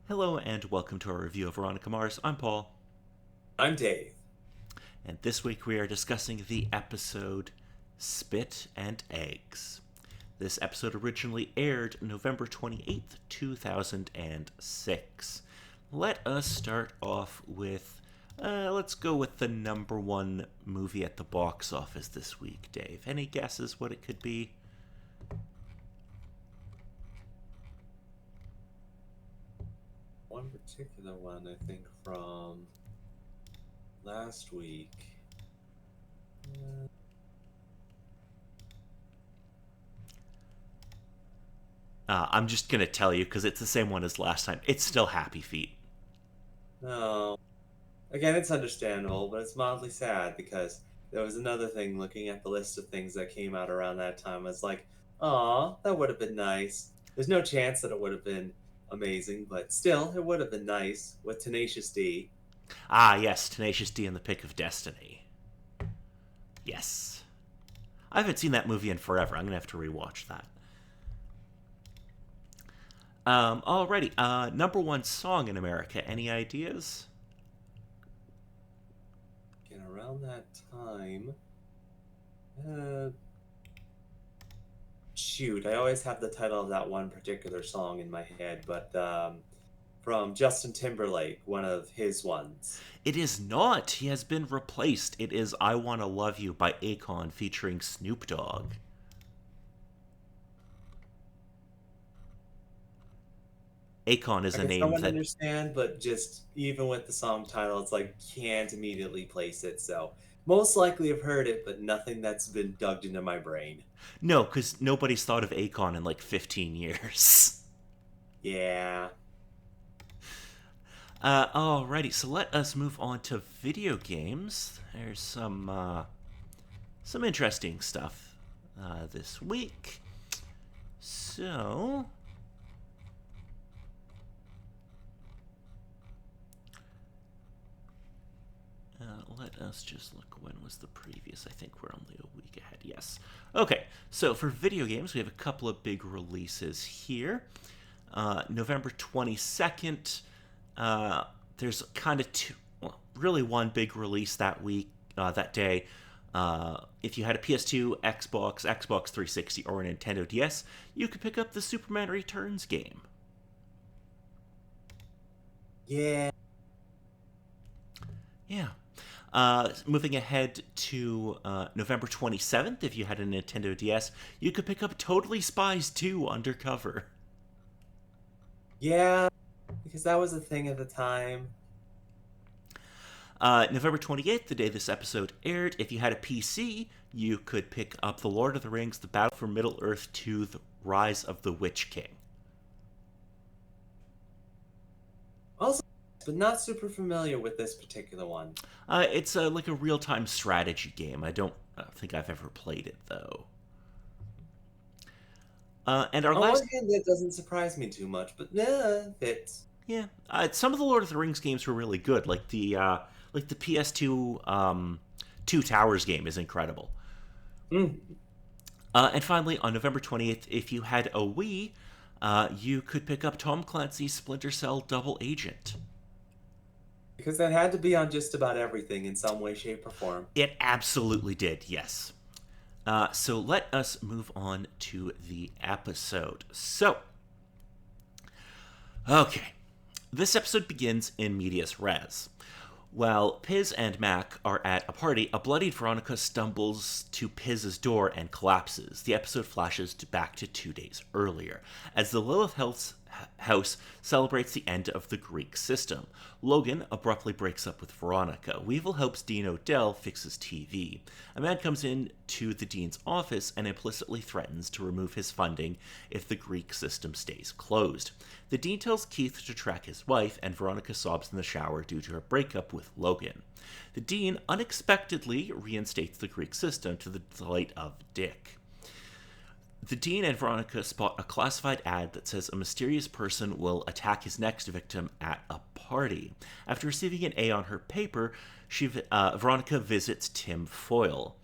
Hello and welcome to our review of Veronica Mars. I'm Paul, I'm Dave. and this week we are discussing the episode Spit and Eggs. This episode originally aired November 28th, 2006. Let us start off with, let's go with the number one movie at the box office this week, Dave. Any guesses what it could be? One particular one, I think, from last week. Uh, I'm just going to tell you because it's the same one as last time. It's still Happy Feet. no. Again, it's understandable, but it's mildly sad because there was another thing looking at the list of things that came out around that time. I was like, aw, that would have been nice. There's no chance that it would have been amazing, but still, it would have been nice with Tenacious D. Ah, yes, Tenacious D and the Pick of Destiny. Yes. I haven't seen that movie in forever. I'm going to have to rewatch that. Alrighty, number one song in America. Any ideas? And around that time, uh, shoot, I always have the title of that one particular song in my head, but from Justin Timberlake, one of his ones. It is not. He has been replaced. It is I Wanna Love You by Akon featuring Snoop Dogg. Akon is I a can name somewhat that. understand, but just even with the song title, it's like can't immediately place it. So most likely I've heard it, but nothing that's been dug into my brain. No, because nobody's thought of Akon in like 15 years. Yeah. Alrighty, so let us move on to video games. There's some interesting stuff this week. So, let us just look. When was the previous? I think we're only a week ahead. Yes. Okay, so for video games, we have a couple of big releases here. November 22nd, there's kind of two, well, really one big release that week, that day. If you had a PS2, Xbox 360, or a Nintendo DS, you could pick up the Superman Returns game. Yeah. Yeah. Moving ahead to November 27th, if you had a Nintendo DS, you could pick up Totally Spies 2 Undercover. Yeah. Because that was a thing at the time. November 28th, the day this episode aired, if you had a PC, you could pick up The Lord of the Rings, The Battle for Middle-earth 2, The Rise of the Witch King. Also, but not super familiar with this particular one. It's like a real-time strategy game. I don't think I've ever played it, though. And our On one last hand, that doesn't surprise me too much, but nah, fits. Yeah, some of the Lord of the Rings games were really good. Like the PS2 Two Towers game is incredible. Mm. And finally, on November 20th, if you had a Wii, you could pick up Tom Clancy's Splinter Cell Double Agent. Because that had to be on just about everything in some way, shape, or form. It absolutely did, yes. So let us move on to the episode. So, okay, this episode begins in medias res. While Piz and Mac are at a party, a bloodied Veronica stumbles to Piz's door and collapses. The episode flashes back to 2 days earlier, as the Lilith house celebrates the end of the Greek system. Logan abruptly breaks up with Veronica. Weevil helps Dean Odell fix his TV. A man comes into the dean's office and implicitly threatens to remove his funding if the Greek system stays closed. The dean tells Keith to track his wife, and Veronica sobs in the shower due to her breakup with Logan. The dean unexpectedly reinstates the Greek system to the delight of Dick. The dean and Veronica spot a classified ad that says a mysterious person will attack his next victim at a party. After receiving an A on her paper, Veronica visits Tim Foyle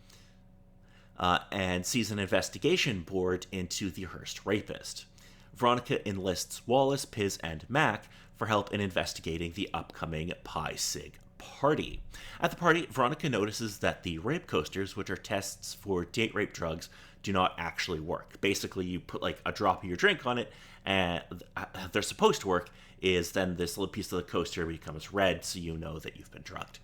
and sees an investigation board into the Hearst rapist. Veronica enlists Wallace, Piz, and Mac for help in investigating the upcoming Pi Sig party. At the party, Veronica notices that the rape coasters, which are tests for date rape drugs, do not actually work. Basically, you put like a drop of your drink on it, and how they're supposed to work is then this little piece of the coaster becomes red, so you know that you've been drugged.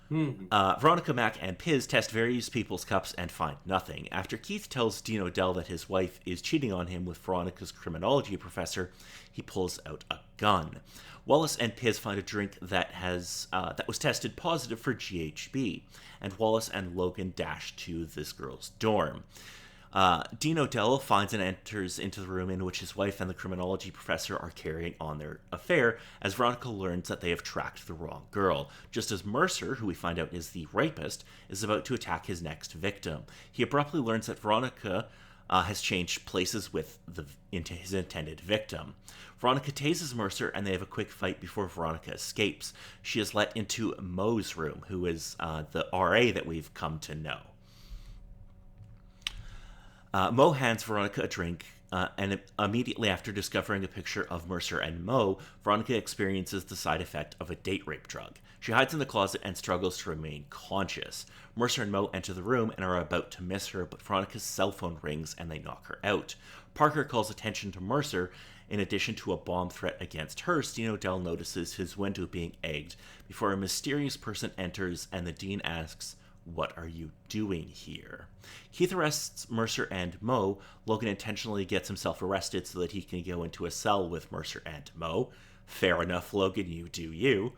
Hmm. Veronica, Mac, and Piz test various people's cups and find nothing. After Keith tells Dean O'Dell that his wife is cheating on him with Veronica's criminology professor, he pulls out a gun. Wallace and Piz find a drink that was tested positive for GHB, and Wallace and Logan dash to this girl's dorm. Dean O'Dell finds and enters into the room in which his wife and the criminology professor are carrying on their affair, as Veronica learns that they have tracked the wrong girl, just as Mercer, who we find out is the rapist, is about to attack his next victim. He abruptly learns that Veronica has changed places with into his intended victim. Veronica tases Mercer, and they have a quick fight before Veronica escapes. She is let into Moe's room, who is the RA that we've come to know. Moe hands Veronica a drink, and immediately after discovering a picture of Mercer and Moe, Veronica experiences the side effect of a date rape drug. She hides in the closet and struggles to remain conscious. Mercer and Moe enter the room and are about to miss her, but Veronica's cell phone rings and they knock her out. Parker calls attention to Mercer. In addition to a bomb threat against her, Dean O'Dell notices his window being egged before a mysterious person enters, and the dean asks, "What are you doing here?" Keith arrests Mercer and Moe. Logan intentionally gets himself arrested so that he can go into a cell with Mercer and Moe. Fair enough, Logan, you do you.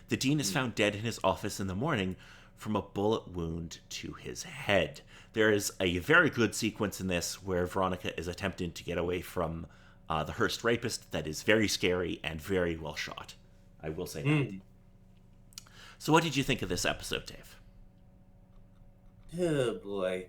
The dean is found dead in his office in the morning from a bullet wound to his head. There is a very good sequence in this where Veronica is attempting to get away from the Hearst rapist that is very scary and very well shot. I will say that. So what did you think of this episode, Dave? Oh boy.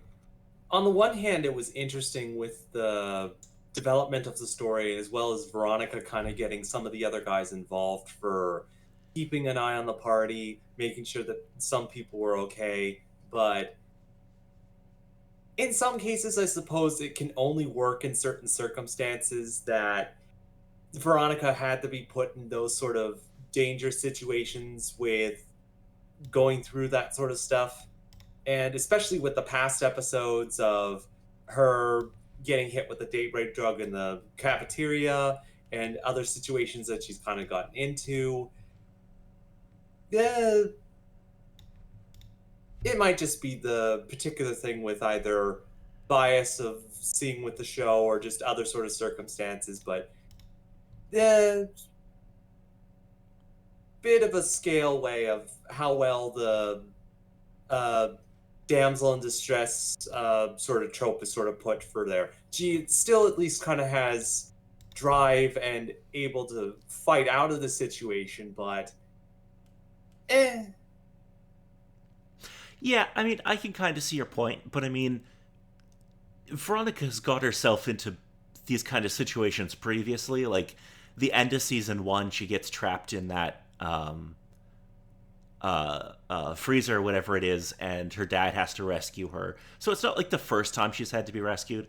On the one hand, it was interesting with the development of the story, as well as Veronica kind of getting some of the other guys involved for keeping an eye on the party, making sure that some people were okay. But in some cases, I suppose it can only work in certain circumstances that Veronica had to be put in those sort of dangerous situations with going through that sort of stuff. And especially with the past episodes of her getting hit with the date rape drug in the cafeteria and other situations that she's kind of gotten into. Yeah, it might just be the particular thing with either bias of seeing with the show or just other sort of circumstances, but yeah, bit of a scale way of how well the uh, damsel in distress sort of trope is sort of put for there. She still at least kind of has drive and able to fight out of the situation, but eh. Yeah, I mean, I can kind of see your point, but I mean, Veronica's got herself into these kind of situations previously. Like, the end of season 1, she gets trapped in that freezer or whatever it is, and her dad has to rescue her. So it's not like the first time she's had to be rescued,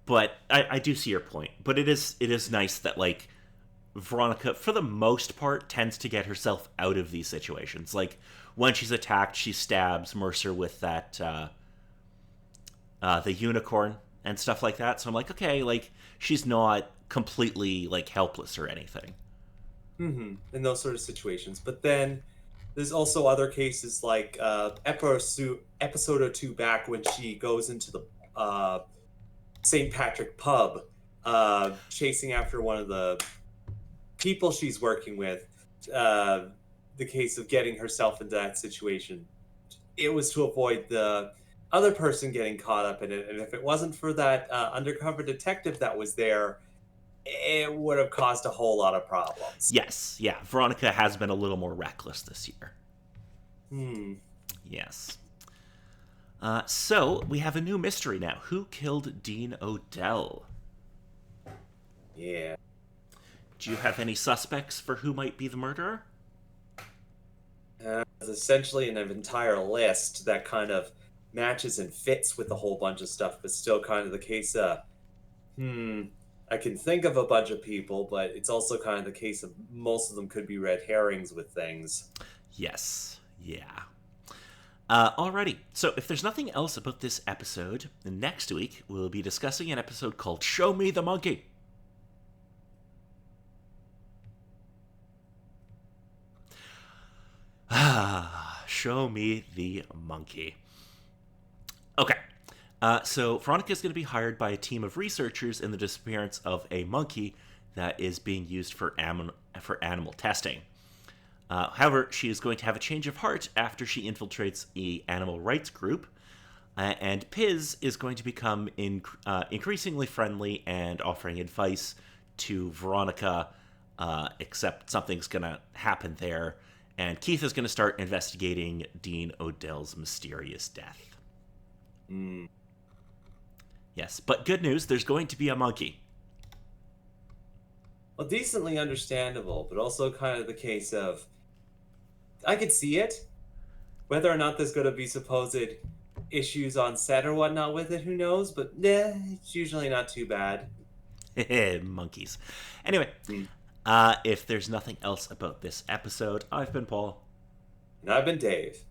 but I do see your point. But it is nice that, like, Veronica, for the most part, tends to get herself out of these situations. Like, when she's attacked, she stabs Mercer with that the unicorn and stuff like that. So I'm like, okay, like, she's not completely, like, helpless or anything. In those sort of situations. But then there's also other cases like episode or two back when she goes into the St. Patrick pub, chasing after one of the people she's working with. The case of getting herself into that situation, it was to avoid the other person getting caught up in it. And if it wasn't for that undercover detective that was there, it would have caused a whole lot of problems. Yes, yeah, Veronica has been a little more reckless this year. Yes. So, we have a new mystery now. Who killed Dean O'Dell? Yeah. Do you have any suspects for who might be the murderer? It's essentially an entire list that kind of matches and fits with a whole bunch of stuff, but still kind of the case of, I can think of a bunch of people, but it's also kind of the case of most of them could be red herrings with things. Yes. Yeah. Alrighty. So if there's nothing else about this episode, next week we'll be discussing an episode called Show Me the Monkey. Show me the monkey. Okay. So Veronica is going to be hired by a team of researchers in the disappearance of a monkey that is being used for animal testing. However, she is going to have a change of heart after she infiltrates a animal rights group, and Piz is going to become increasingly friendly and offering advice to Veronica, except something's going to happen there, and Keith is going to start investigating Dean Odell's mysterious death. Mm. Yes, but good news, there's going to be a monkey. Well, decently understandable, but also kind of the case of I could see it. Whether or not there's going to be supposed issues on set or whatnot with it, who knows? But it's usually not too bad. Monkeys. Anyway, Mm. if there's nothing else about this episode, I've been Paul. And I've been Dave.